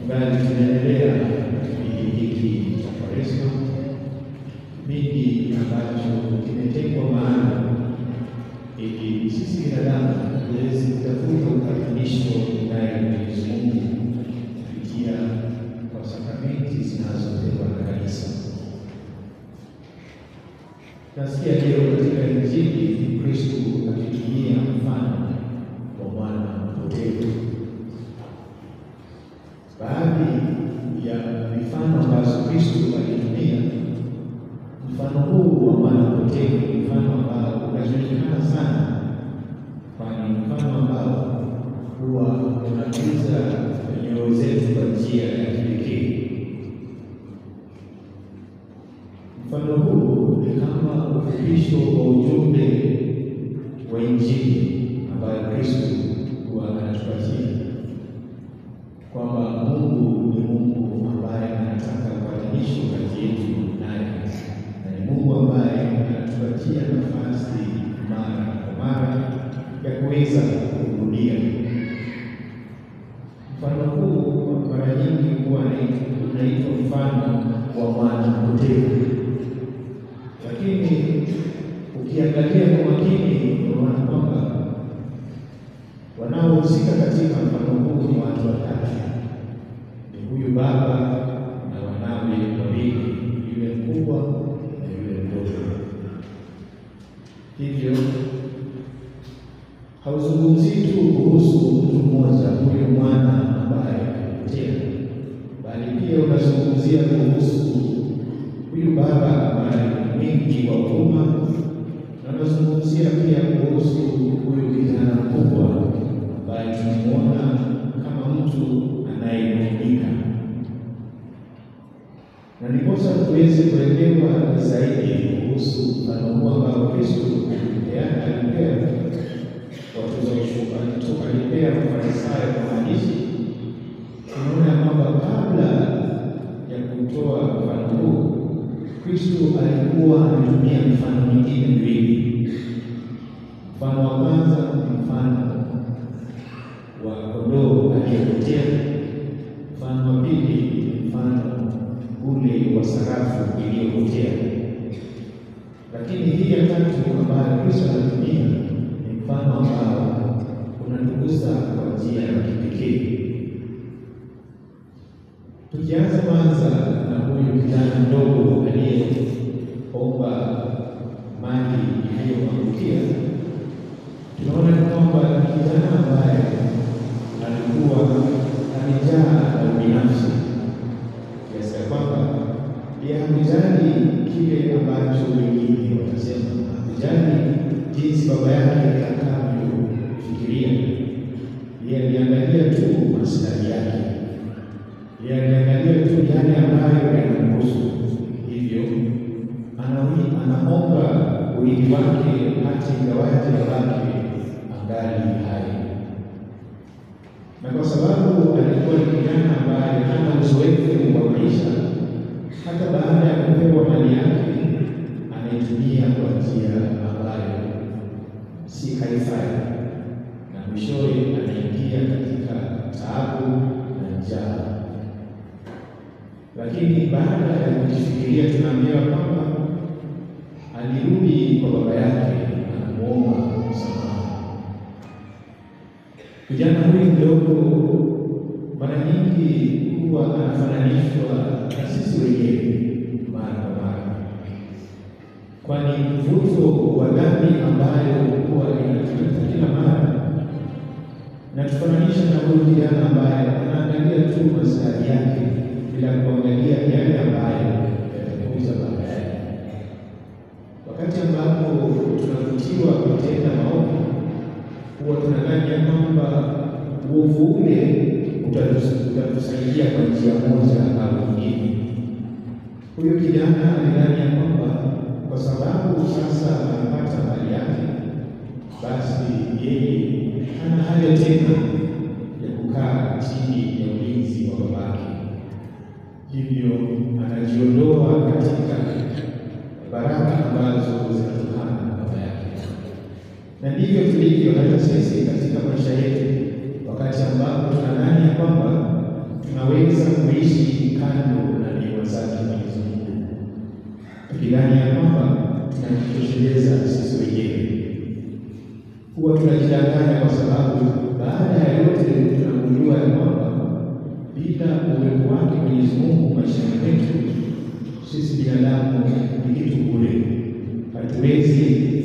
bali tunaendelea kipindi hiki cha Kwaresma, kipindi ambacho kimetengwa maalum ili sisi binadamu tuweze kutafuta upatanisho naye Mwenyezi Mungu kupitia kwa sakramenti zinazotolewa na Kanisa. Nasikia leo katika Injili Kristo akitumia mfano wa mwana mpotevu. Baadhi ya mifano ambazo Kristo alitumia, mfano huu wa mwana mpotevu ni mfano ambao unajulikana sana, kwani mfano ambao huwa unagusa nyoyo zetu kwa njia ya kipekee. Mfano huu ni kama ufupisho wa ujumbe wa Injili ambayo Kristo huwa anatupatia, kwamba Mungu ni Mungu ambaye anataka upatanisho kati yetu naye, na ni Mungu ambaye anatupatia nafasi mara kwa mara ya kuweza kurudia. Mfano huu mara nyingi huwa unaitwa mfano wa mwana mpotevu, lakini ukiangalia kwa makini unaona kwamba wanaohusika katika mfano huu ni watu watatu: ni huyu baba na wanawe wawili, yule mkubwa na yule mdogo. Hivyo hauzungumzii tu kuhusu mtu mmoja, huyu mwana ambaye alipotea, bali pia unazungumzia kuhusu huyu baba ambaye ni mwingi wa huruma, na unazungumzia pia kuhusu huyu kijana mkubwa ambaye tunamuona kama mtu anayehuzunika. Na ndiposa tuweze kuelewa zaidi kuhusu mfano huu ambao Kristo alipea watoza ushuru, alipea Mafarisayo kwa maandishi, tunaona kwamba kabla ya kutoa mfano huu, Kristo alikuwa anatumia mifano mingine miwili. Mfano wa kwanza ni mfano wa kondoo aliyepotea. Mfano wa pili ni mfano ule wa sarafu iliyopotea. Lakini hii ya tatu ambayo Kristo anatumia ni mfano ambao unatugusa kwa njia ya kipekee. Tukianza kwanza na huyu kijana mdogo aliyeomba mali iliyomwangukia, tunaona kwamba kijana ambaye alikuwa amejaa na ubinafsi kiasi kwamba yeye hakujali kile ambacho wengine wanasema, hakujali jinsi baba yake atakavyofikiria. Yeye aliangalia tu maslahi yake, yeye aliangalia tu yale ambayo yanamhusu. Hivyo anaomba urithi wake hata ingawaje babake angali hai. Na kwa sababu alikuwa ni kijana ambaye hana uzoefu wa maisha, hata baada ya kupewa mali yake anaitumia kwa njia ambayo si haifai, na mwishowe anaingia katika taabu na njaa. Lakini baada ya kujifikiria, tunaambiwa kwamba alirudi kwa baba yake na kumwomba msamaha. Kijana huyu mdogo mara nyingi huwa anafananishwa na sisi wenyewe mara kwa mara, kwani mvuto wa dhambi ambayo huwa inatukuta kila mara na tufananisha na huyu kijana ambaye anaangalia tu maslahi yake bila kuangalia yale ambayo yatakuza baadaye. Wakati ambapo tunavutiwa kutenda maovu, huwa tunadhani kwamba uovu ule utatusaidia kwa njia moja au nyingine. Huyo kijana alidhani kwamba kwa sababu sasa anapata mali yake, basi yeye hana haja tena ya kukaa chini ya ulinzi wa babake. Hivyo anajiondoa katika baraka ambazo zinatokana na baba yake. Na ndivyo tulivyo hata sisi katika maisha yetu, wakati ambapo tunadhani kwamba tunaweza kando na neema zake Mwenyezi Mungu, tukidhani ya kwamba tunajitosheleza sisi wenyewe. Huwa tunajidanganya kwa sababu baada ya yote tunagundua ya kwamba bila uwepo wake Mwenyezi Mungu maishani mwetu, sisi binadamu ni kitu bure. Hatuwezi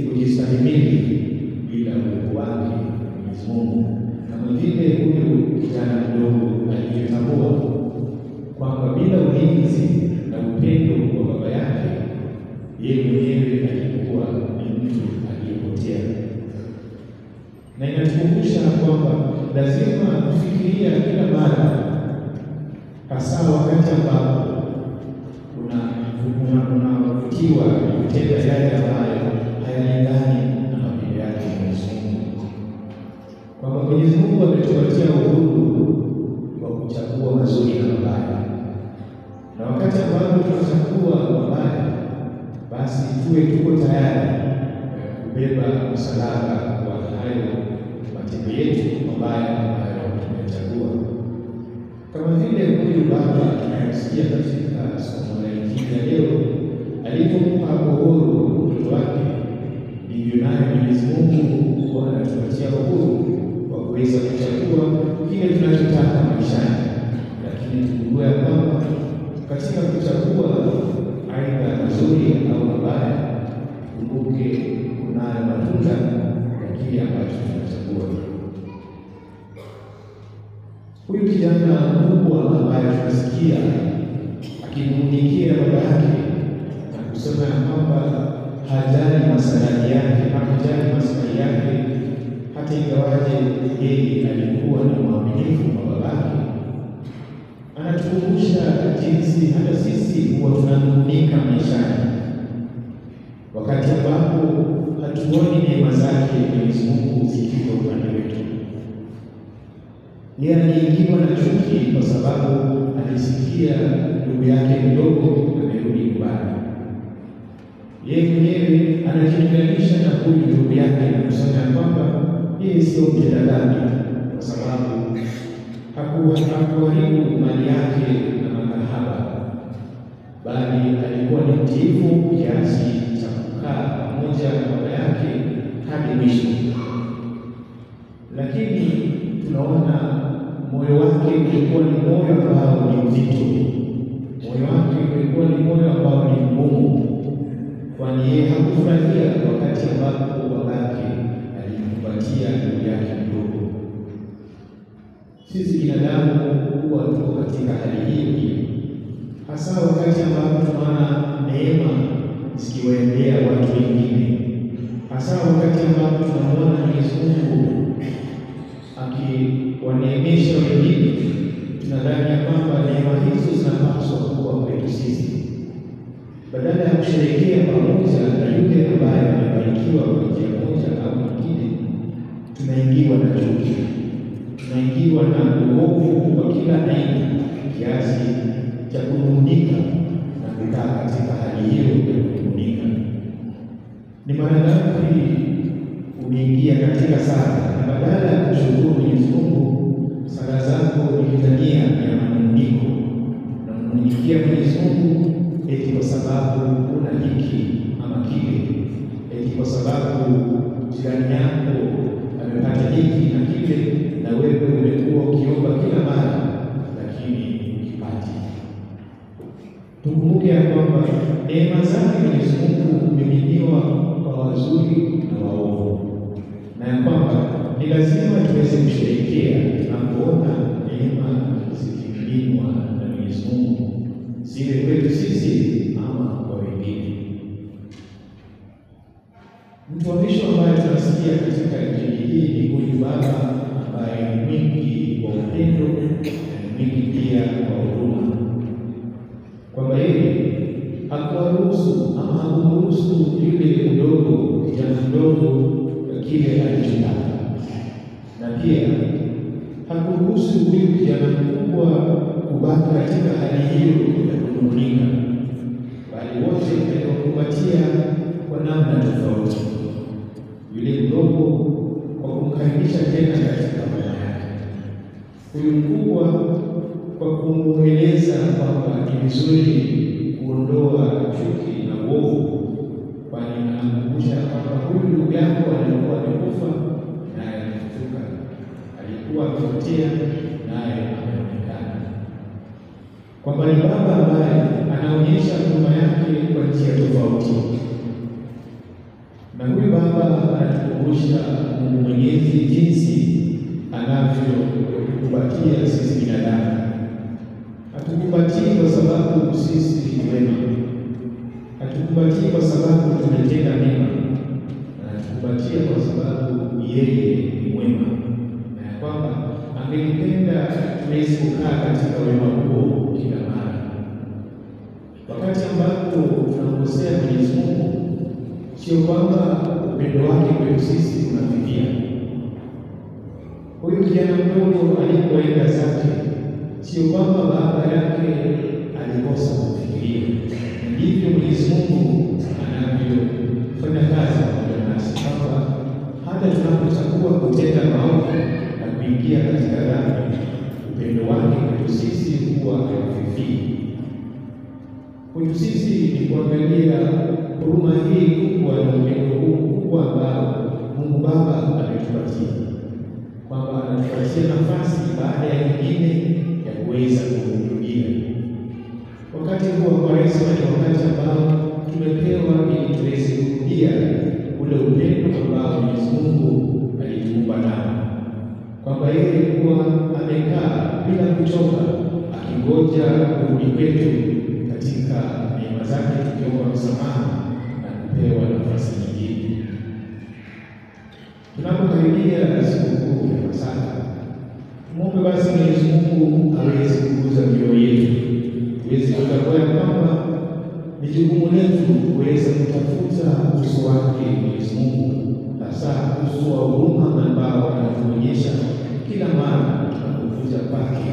kujistahimili bila uwepo wake Mwenyezi Mungu, kama vile huyu kijana mdogo alivyotambua kwamba bila ulinzi na upendo wa baba yake, yeye mwenyewe alikuwa ni mtu aliyepotea. Na inatukumbusha kwamba lazima kufikiria kila mara, hasa wakati ambapo unavutiwa kutenda yale ambayo hayalingani na mapenzi yake Mwenyezi Mungu, kwamba Mwenyezi Mungu ametupatia uhuru wa kuchagua mazuri na mabaya, na wakati ambapo tunachagua mabaya, basi tuko tayari kubeba msalaba wa hayo matendo yetu mabaya ambayo tumechagua. Kama vile huyu baba tunayesikia katika somo la Injili ya leo, alipompa uhuru mtoto wake, ndivyo naye Mwenyezi Mungu anatupatia uhuru wa kuweza kuchagua kile tunachotaka maishani. Lakini tujue ya kwamba katika kuchagua aidha mazuri au mabaya, kumbuke kunayo matunda ya kile ambacho tunachagua. Huyu kijana mkubwa ambaye tunasikia akimnung'unikia baba yake na kusema ya kwamba hajali maslahi yake, hajali maslahi yake, hata ingawaje yeye alikuwa ni mwaminifu kwa babake, anatukumbusha jinsi hata sisi huwa tunanung'unika maishani wakati ambapo hatuoni neema zake Mwenyezi Mungu zikiwa upande wetu. Yeye aliingiwa na chuki kwa sababu alisikia ndugu yake mdogo amerudi nyumbani. Yeye mwenyewe anajilinganisha na huyu ndugu yake na kusema kwamba yeye sio mtenda dhambi, kwa sababu hakuharibu mali yake na makahaba, bali alikuwa ni mtiifu kiasi cha kukaa pamoja na baba yake hadi mwisho. Lakini tunaona moyo wake ulikuwa ni moyo ambao ni mzito, moyo wake ulikuwa ni moyo ambao ni mgumu, kwani yeye hakufurahia wakati ambapo babake alimkumbatia ndugu yake mdogo. Sisi binadamu huwa tuko katika hali hii, hasa wakati ambapo tunaona neema zikiwaendea watu wengine, hasa wakati ambapo tunaona Mwenyezi Mungu akiwaneemesha wengine, tunadhani kwamba neema hizo zinapaswa kuwa kwetu sisi. Badala ya kusherehekea pamoja na yule ambaye amebarikiwa kwa njia moja au nyingine, tunaingiwa na chuki, tunaingiwa na uovu wa kila aina, kiasi cha kunung'unika na kukaa katika hali hiyo ya kunung'unika. Ni mara ngapi umeingia katika sala na badala ya kushukuru Mwenyezi Mungu, sala zako ni litania ya manung'uniko, na unamnung'unikia Mwenyezi Mungu eti kwa sababu una hiki ama kile, eti kwa sababu jirani yako amepata hiki na kile, na wewe umekuwa ukiomba kila mara lakini ukipati. Tukumbuke ya kwamba neema zake Mwenyezi Mungu humiminiwa kwa wazuri na waovu, na ya kwamba ni lazima tuweze kusherehekea tunapoona neema zikimiminwa na Mwenyezi Mungu, ziwe kwetu sisi ama kwa wengine. Mtu wa mwisho ambaye tunasikia katika Injili hii ni huyu baba ambaye ni mwingi wa upendo na mwingi pia wa huruma, kwamba yeye hakuwaruhusu ama hakumruhusu yule mdogo, kijana mdogo, kile alichotaka, na pia hakuruhusu huyu kijana mkubwa kubaki katika hali hiyo ya kunung'unika, bali wote walikumbatia kwa namna tofauti. Yule mdogo kwa kumkaribisha tena katika baba yake, huyu mkubwa kwa kumweleza kwamba ni vizuri kuondoa chuki na uovu, kwani anakumbusha kwamba huyu ndugu yako alikuwa amekufa naye amefufuka, alikuwa amepotea naye ameonekana, kwamba ni Baba ambaye anaonyesha huruma yake kwa njia tofauti. Na huyu Baba anatukumbusha Mungu Mwenyezi jinsi anavyotukumbatia sisi binadamu. Hatukumbatii kwa sababu sisi ni wema, hatukumbatii kwa sababu tumetenda mema, na hatukumbatia kwa sababu yeye ni mwema, na ya kwamba angelipenda tuweze kukaa katika wema huo kila mara. Wakati ambapo tunamkosea Mwenyezi Mungu, sio kwamba upendo wake kwetu sisi unafifia. Huyu kijana mdogo alipoenda zake, sio kwamba baba yake alikosa kufikiria. Ndivyo Mwenyezi Mungu anavyofanya kazi pamoja nasi, kwamba hata tunapochagua kutenda maovu na kuingia katika dhambi, upendo wake kwetu sisi huwa haufifii. Kwetu sisi ni kuangalia huruma hii kubwa na upendo huu mkubwa ambao Mungu Baba ametupatia, kwamba anatupatia nafasi baada ya nyingine ya kuweza kumrudia. Wakati huu wa Kwaresma ni wakati ambao tumepewa ili tuweze kurudia ule upendo ambao Mwenyezi Mungu alituumba nao, kwamba yeye alikuwa amekaa bila kuchoka akingoja kurudi kwetu katika neema zake, tukiomba msamaha na kupewa nafasi nyingine. Tunapokaribia sikukuu ya Pasaka, muombe basi Mwenyezi Mungu aweze kuguza mioyo yetu, tuweze kutambua kwamba ni jukumu letu kuweza kutafuta uso wake Mwenyezi Mungu, hasa uso wa huruma ambao anatuonyesha kila mara tunapokuja kwake.